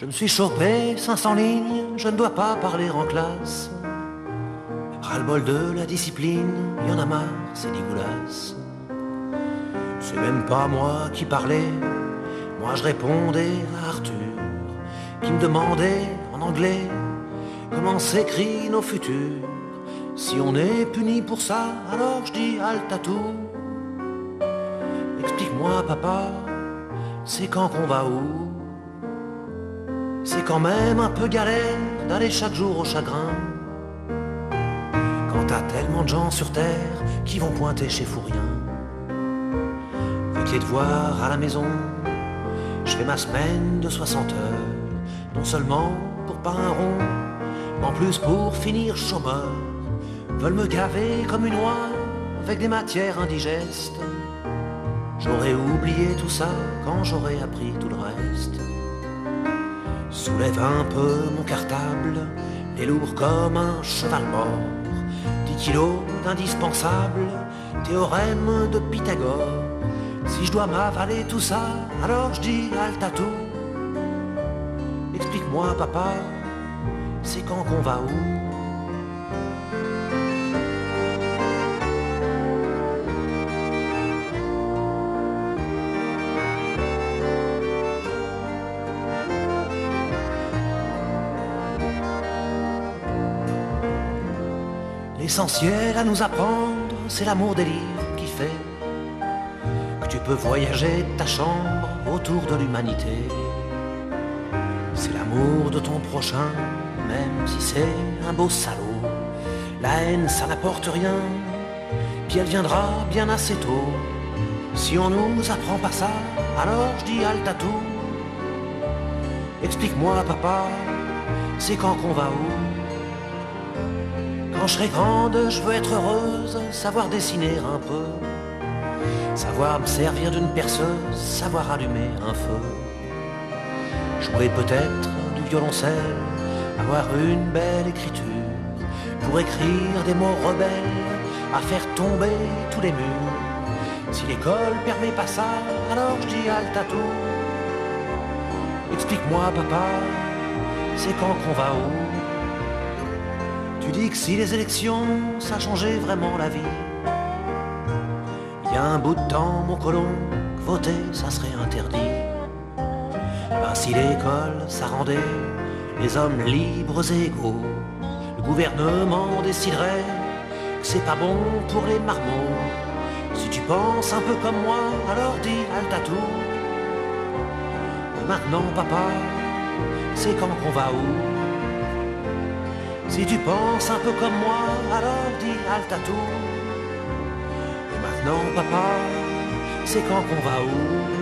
Je me suis chopé 500 lignes, je ne dois pas parler en classe. Ras-le-bol de la discipline, y en a marre, c'est dégueulasse. C'est même pas moi qui parlais, moi je répondais à Arthur, qui me demandait en anglais comment s'écrit nos futurs. Si on est puni pour ça, alors je dis halte à tout. Explique-moi papa, c'est quand qu'on va où? C'est quand même un peu galère d'aller chaque jour au chagrin. Quand t'as tellement de gens sur terre qui vont pointer chez Fourien. Avec les devoirs à la maison, je fais ma semaine de 60 heures. Non seulement pour pas un rond, mais en plus pour finir chômeur. Veulent me gaver comme une oie avec des matières indigestes. J'aurais oublié tout ça quand j'aurais appris tout le reste. Soulève un peu mon cartable, est lourd comme un cheval mort. 10 kilos d'indispensable, théorème de Pythagore. Si je dois m'avaler tout ça, alors je dis halte à tout. Explique-moi papa, c'est quand qu'on va où? L'essentiel à nous apprendre, c'est l'amour des livres qui fait que tu peux voyager de ta chambre autour de l'humanité. C'est l'amour de ton prochain, même si c'est un beau salaud. La haine, ça n'apporte rien, puis elle viendra bien assez tôt. Si on nous apprend pas ça, alors je dis halte à tout. Explique-moi papa, c'est quand qu'on va où? Quand je serai grande, je veux être heureuse, savoir dessiner un peu, savoir me servir d'une perceuse, savoir allumer un feu, jouer peut-être du violoncelle, avoir une belle écriture, pour écrire des mots rebelles, à faire tomber tous les murs. Si l'école permet pas ça, alors je dis halte à tout. Explique-moi papa, c'est quand qu'on va où? Tu dis que si les élections, ça changeait vraiment la vie. Il y a un bout de temps, mon colon, que voter, ça serait interdit. Ben si l'école, ça rendait les hommes libres et égaux, le gouvernement déciderait que c'est pas bon pour les marmots. Si tu penses un peu comme moi, alors dis halte à tout. Et maintenant, papa, c'est quand qu'on va où? Si tu penses un peu comme moi, alors dis halte à tout. Et maintenant, papa, c'est quand qu'on va où?